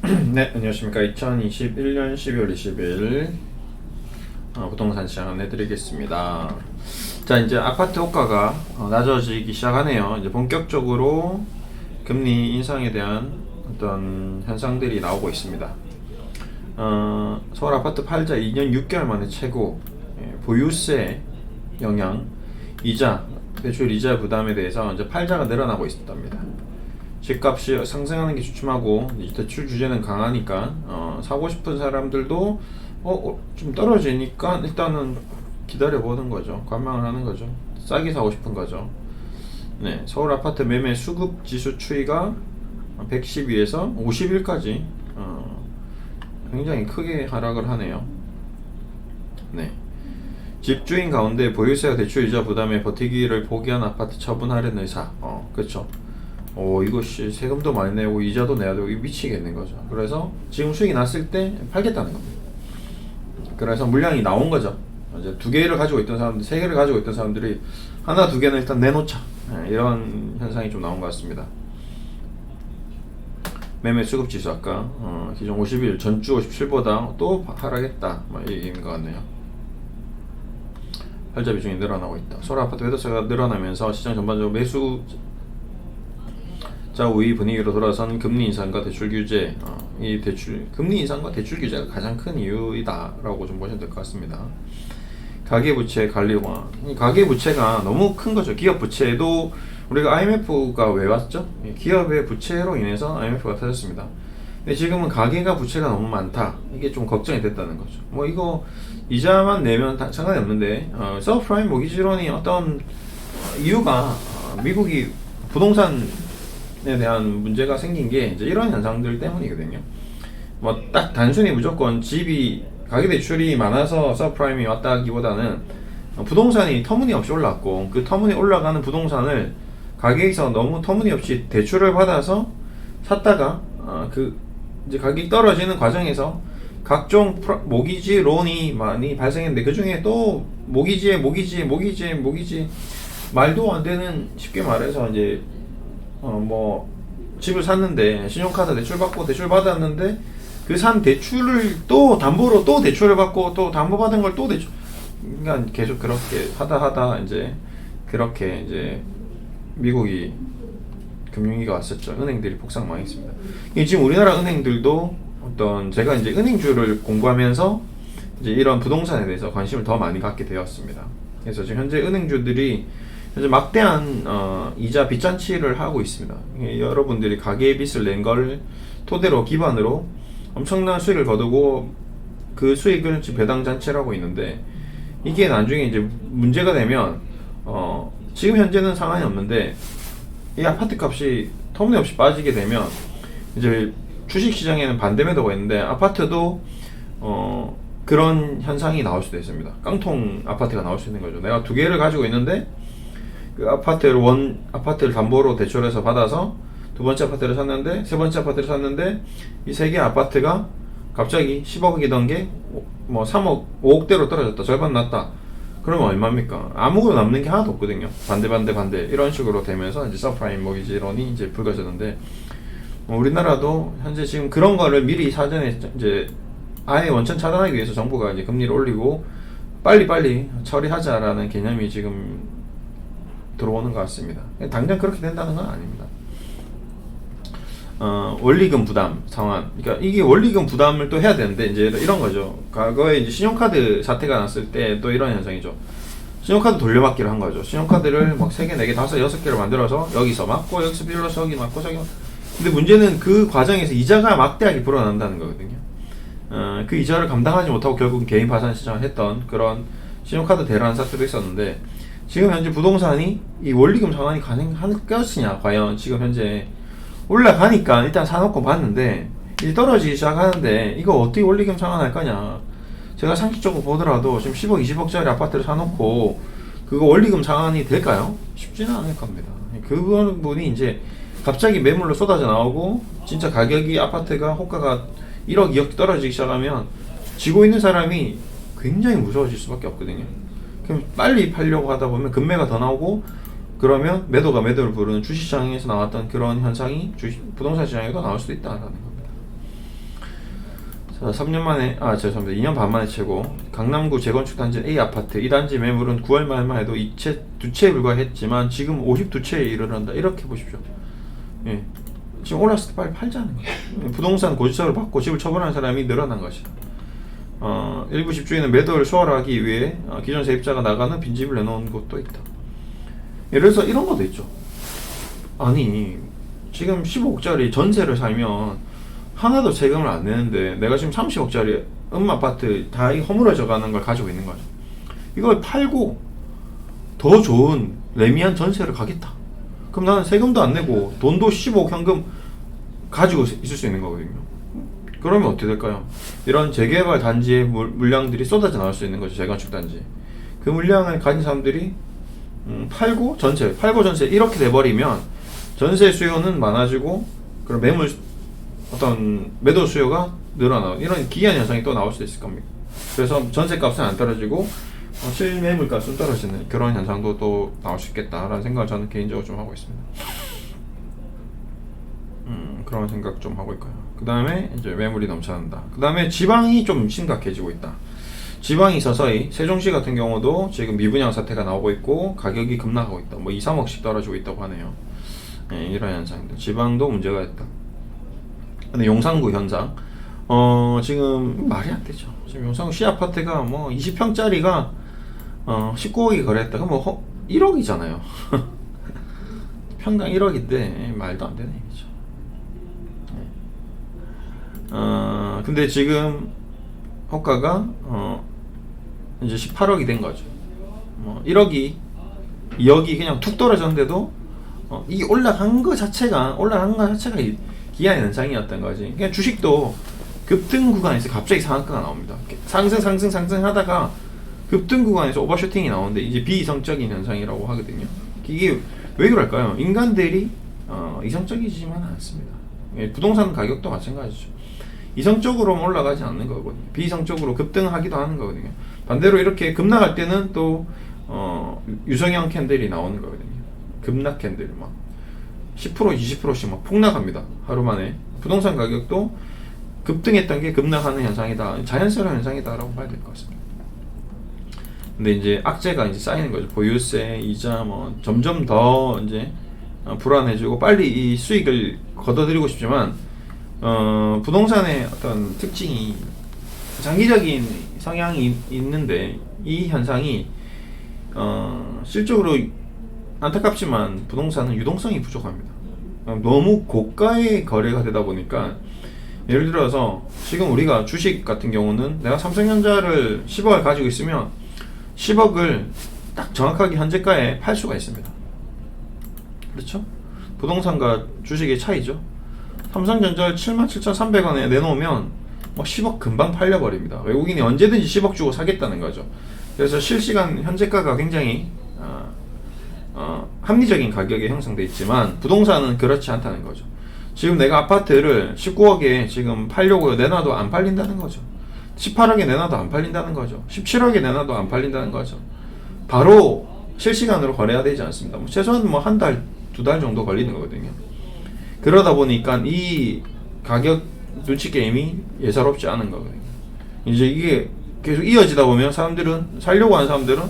네, 안녕하십니까. 2021년 12월 20일 부동산 시장 안내드리겠습니다. 자, 이제 아파트 호가가 낮아지기 시작하네요. 이제 본격적으로 금리 인상에 대한 어떤 현상들이 나오고 있습니다. 서울 아파트 팔자 2년 6개월 만에 최고, 보유세 영향, 이자, 대출 이자 부담에 대해서 이제 팔자가 늘어나고 있답니다. 집값이 상승하는 게 주춤하고 대출 규제는 강하니까 사고 싶은 사람들도 좀 떨어지니까 일단은 기다려 보는 거죠. 관망을 하는 거죠. 싸게 사고 싶은 거죠. 네, 서울 아파트 매매 수급 지수 추이가 110위에서 50일까지 굉장히 크게 하락을 하네요. 네. 집주인 가운데 보유세와 대출 이자 부담에 버티기를 포기한 아파트 처분하려는 의사. 그렇죠. 이것이 세금도 많이 내고 이자도 내야 되고 미치겠는 거죠. 그래서 지금 수익이 났을 때 팔겠다는 겁니다. 그래서 물량이 나온 거죠. 이제 2개를 가지고 있던 사람들, 3개를 가지고 있던 사람들이 하나, 2개는 일단 내놓자. 이런 현상이 좀 나온 것 같습니다. 매매 수급 지수 아까 기존 50일 전주 57보다 또 하락했다. 이 얘기인 것 같네요. 팔자 비중이 늘어나고 있다. 서울 아파트 매도세가 늘어나면서 시장 전반적으로 매수 자 우위 분위기로 돌아선 금리 인상과 대출 규제, 금리 인상과 대출 규제가 가장 큰 이유이다라고 좀 보시면 될 것 같습니다. 가계부채 관리화, 가계부채가 너무 큰 거죠. 기업 부채도 우리가 IMF가 왜 왔죠? 기업의 부채로 인해서 IMF가 터졌습니다. 근데 지금은 가계가 부채가 너무 많다. 이게 좀 걱정이 됐다는 거죠. 이거 이자만 내면 상관이 없는데 서브프라임 모기지론이 어떤 이유가 미국이 부동산 에 대한 문제가 생긴 게 이제 이런 현상들 때문이거든요. 딱 단순히 무조건 집이 가계대출이 많아서 서프라임이 왔다기보다는 부동산이 터무니없이 올랐고 그 올라가는 부동산을 가게에서 너무 터무니없이 대출을 받아서 샀다가 이제 가격이 떨어지는 과정에서 각종 모기지 론이 많이 발생했는데 그 중에 또 모기지 말도 안 되는, 쉽게 말해서 이제 집을 샀는데 신용카드 대출 받았는데 그 산 대출을 또 담보로 또 대출을 받고 또 담보 받은 걸 또 대출, 그러니까 계속 그렇게 하다 이제 그렇게 이제 미국이 금융위기가 왔었죠. 은행들이 폭삭 망했습니다. 지금 우리나라 은행들도 제가 이제 은행주를 공부하면서 이제 이런 부동산에 대해서 관심을 더 많이 갖게 되었습니다. 그래서 지금 현재 은행주들이 막대한 이자 빚잔치를 하고 있습니다. 여러분들이 가계빚을 낸 걸 토대로 기반으로 엄청난 수익을 거두고 그 수익을 지금 배당 잔치를 하고 있는데 이게 나중에 이제 문제가 되면 지금 현재는 상관이 없는데 이 아파트 값이 터무니없이 빠지게 되면 이제 주식시장에는 반대 매도가 있는데 아파트도 그런 현상이 나올 수도 있습니다. 깡통 아파트가 나올 수 있는 거죠. 내가 2개를 가지고 있는데 그 아파트를 담보로 대출해서 받아서 2번째 아파트를 샀는데 3번째 아파트를 샀는데 이 3개 아파트가 갑자기 10억이던 게 3억, 5억대로 떨어졌다. 절반 났다. 그러면 얼마입니까? 아무것도 남는 게 하나도 없거든요. 반대 이런 식으로 되면서 이제 서프라임 모기지론이 이제 불거졌는데 우리나라도 현재 지금 그런 거를 미리 사전에 이제 아예 원천 차단하기 위해서 정부가 이제 금리를 올리고 빨리 처리하자라는 개념이 지금 들어오는 것 같습니다. 당장 그렇게 된다는 건 아닙니다. 원리금 부담 상환. 그러니까 이게 원리금 부담을 또 해야 되는데 이제 이런 거죠. 과거에 이제 신용카드 사태가 났을 때 또 이런 현상이죠. 신용카드 돌려받기를 한 거죠. 신용카드를 3개, 4개, 5, 6개를 만들어서 여기서 맞고 여기서 빌려서 여기 맞고 저기 맞고. 근데 문제는 그 과정에서 이자가 막대하게 불어난다는 거거든요. 그 이자를 감당하지 못하고 결국 개인 파산 시장을 했던 그런 신용카드 대란 사태도 있었는데 지금 현재 부동산이 이 원리금 상환이 가능할 것이냐, 과연 지금 현재 올라가니까 일단 사놓고 봤는데 이제 떨어지기 시작하는데 이거 어떻게 원리금 상환할 거냐. 제가 상식적으로 보더라도 지금 10억, 20억짜리 아파트를 사놓고 그거 원리금 상환이 될까요? 쉽지는 않을 겁니다. 그 부분이 이제 갑자기 매물로 쏟아져 나오고 진짜 가격이 아파트가 호가가 1억, 2억 떨어지기 시작하면 지고 있는 사람이 굉장히 무서워질 수밖에 없거든요. 그럼 빨리 팔려고 하다 보면 금매가 더 나오고 그러면 매도가 매도를 부르는 주식시장에서 나왔던 그런 현상이 부동산 시장에도 나올 수도 있다는 겁니다. 자, 3년 만에, 죄송합니다. 2년 반 만에 최고. 강남구 재건축 단지 A 아파트. 이 단지 매물은 9월 말만 해도 2채에 불과했지만 지금 52채에 이르는다. 이렇게 보십시오. 예. 지금 올랐을 때 빨리 팔자는 거예요. 부동산 고지서를 받고 집을 처분하는 사람이 늘어난 것이다. 일부 집주인은 매도를 수월하기 위해 기존 세입자가 나가는 빈집을 내놓은 곳도 있다. 예를 들어서 이런 것도 있죠. 아니, 지금 15억짜리 전세를 살면 하나도 세금을 안 내는데 내가 지금 30억짜리 아파트 다 허물어져 가는 걸 가지고 있는 거죠. 이걸 팔고 더 좋은 레미안 전세를 가겠다. 그럼 나는 세금도 안 내고 돈도 15억 현금 가지고 있을 수 있는 거거든요. 그러면 어떻게 될까요? 이런 재개발 단지의 물량들이 쏟아져 나올 수 있는 거죠. 재건축 단지. 그 물량을 가진 사람들이 팔고 전세 이렇게 돼버리면 전세 수요는 많아지고 그런 매물 어떤 매도 수요가 늘어나고 이런 기이한 현상이 또 나올 수 있을 겁니다. 그래서 전세값은 안 떨어지고 실매물값은 떨어지는 그런 현상도 또 나올 수 있겠다라는 생각을 저는 개인적으로 좀 하고 있습니다. 그런 생각 좀 하고 있고요. 그 다음에 이제 매물이 넘쳐난다. 그 다음에 지방이 좀 심각해지고 있다. 지방이 서서히 세종시 같은 경우도 지금 미분양 사태가 나오고 있고 가격이 급락하고 있다. 뭐 2, 3억씩 떨어지고 있다고 하네요. 네, 이런 현상인데 지방도 문제가 있다. 근데 용산구 현상 지금 말이 안 되죠. 지금 용산구 시아파트가 뭐 20평짜리가 19억이 거래했다. 그럼 뭐 1억이잖아요. 평당 1억인데 말도 안 되네 이죠. 근데 지금 호가가 이제 18억이 된 거죠. 1억이 2억이 그냥 툭 떨어졌는데도 이 올라간 거 자체가 기이한 현상이었던 거지. 그냥 주식도 급등 구간에서 갑자기 상한가가 나옵니다. 상승하다가 급등 구간에서 오버슈팅이 나오는데 이제 비이성적인 현상이라고 하거든요. 이게 왜 그럴까요? 인간들이 이성적이지만 않습니다. 부동산 가격도 마찬가지죠. 이성적으로만 올라가지 않는 거거든요. 비이성적으로 급등하기도 하는 거거든요. 반대로 이렇게 급락할 때는 또 유성형 캔들이 나오는 거거든요. 급락 캔들 막 10% 20%씩 막 폭락합니다. 하루 만에. 부동산 가격도 급등했던 게 급락하는 현상이다. 자연스러운 현상이다라고 봐야 될 것 같습니다. 근데 이제 악재가 이제 쌓이는 거죠. 보유세, 이자 뭐 점점 더 이제 불안해지고 빨리 이 수익을 걷어들이고 싶지만 부동산의 어떤 특징이 장기적인 성향이 있는데 이 현상이 실적으로 안타깝지만 부동산은 유동성이 부족합니다. 너무 고가의 거래가 되다 보니까 예를 들어서 지금 우리가 주식 같은 경우는 내가 삼성전자를 10억을 가지고 있으면 10억을 딱 정확하게 현재가에 팔 수가 있습니다. 그렇죠? 부동산과 주식의 차이죠. 삼성전자를 77,300원에 내놓으면 뭐 10억 금방 팔려버립니다. 외국인이 언제든지 10억 주고 사겠다는 거죠. 그래서 실시간 현재가가 굉장히 합리적인 가격에 형성돼 있지만 부동산은 그렇지 않다는 거죠. 지금 내가 아파트를 19억에 지금 팔려고 내놔도 안 팔린다는 거죠. 18억에 내놔도 안 팔린다는 거죠. 17억에 내놔도 안 팔린다는 거죠. 바로 실시간으로 거래해야 되지 않습니다. 최소한 뭐 한 달, 두 달 정도 걸리는 거거든요. 그러다 보니까 이 가격 눈치 게임이 예사롭지 않은 거거든요. 이제 이게 계속 이어지다 보면 사람들은 살려고 하는 사람들은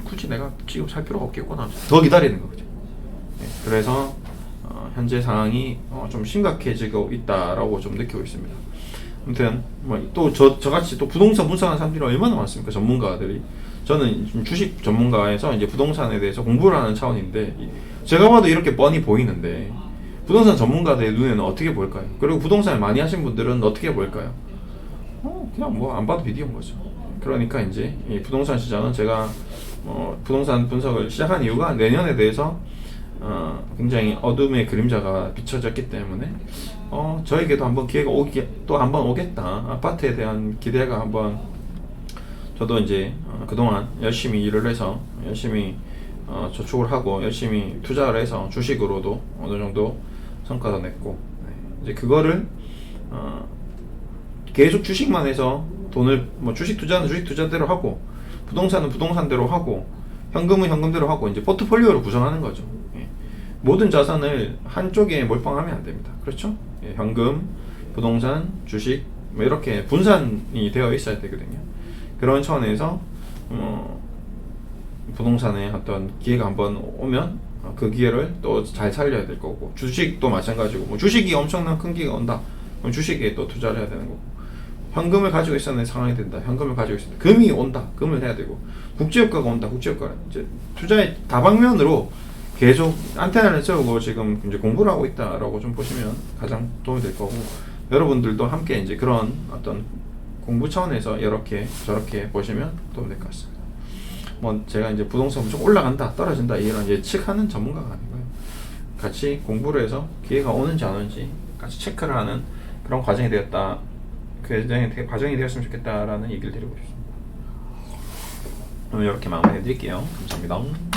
굳이 내가 지금 살 필요가 없겠구나 더 기다리는 거죠. 네, 그래서 현재 상황이 좀 심각해지고 있다라고 좀 느끼고 있습니다. 아무튼 뭐 또 저같이 또 부동산 분석하는 사람들이 얼마나 많습니까? 전문가들이. 저는 주식 전문가에서 이제 부동산에 대해서 공부를 하는 차원인데 제가 봐도 이렇게 뻔히 보이는데 부동산 전문가들의 눈에는 어떻게 보일까요? 그리고 부동산을 많이 하신 분들은 어떻게 보일까요? 그냥 뭐 안 봐도 비디오인 거죠. 그러니까 이제 이 부동산 시장은 제가 부동산 분석을 시작한 이유가 내년에 대해서 굉장히 어둠의 그림자가 비춰졌기 때문에 저에게도 한번 기회가 한번 오겠다. 아파트에 대한 기대가 한번 저도 이제 그동안 열심히 일을 해서 열심히 저축을 하고 열심히 투자를 해서 주식으로도 어느 정도 성과도 냈고 이제 그거를 계속 주식만 해서 돈을 주식 투자는 주식 투자대로 하고 부동산은 부동산대로 하고 현금은 현금대로 하고 이제 포트폴리오를 구성하는 거죠. 예. 모든 자산을 한쪽에 몰빵하면 안 됩니다. 그렇죠? 예, 현금, 부동산, 주식 뭐 이렇게 분산이 되어 있어야 되거든요. 그런 차원에서 부동산에 어떤 기회가 한번 오면 그 기회를 또 잘 살려야 될 거고, 주식도 마찬가지고, 뭐 주식이 엄청난 큰 기회가 온다, 그럼 주식에 또 투자를 해야 되는 거고, 현금을 가지고 있었는 상황이 된다, 현금을 가지고 있었는데 금이 온다, 금을 해야 되고, 국제유가가 온다, 국제유가는 이제 투자의 다방면으로 계속 안테나를 세우고 지금 이제 공부를 하고 있다라고 좀 보시면 가장 도움이 될 거고, 여러분들도 함께 이제 그런 어떤 공부 차원에서 이렇게 저렇게 보시면 도움이 될 것 같습니다. 뭐 제가 이제 부동산 엄청 올라간다, 떨어진다 이런 예측하는 전문가가 아니고요. 같이 공부를 해서 기회가 오는지 안 오는지 같이 체크를 하는 그런 과정이 되었다, 그 과정이 되었으면 좋겠다라는 얘기를 드리고 싶습니다. 오늘 이렇게 마무리해 드릴게요. 감사합니다.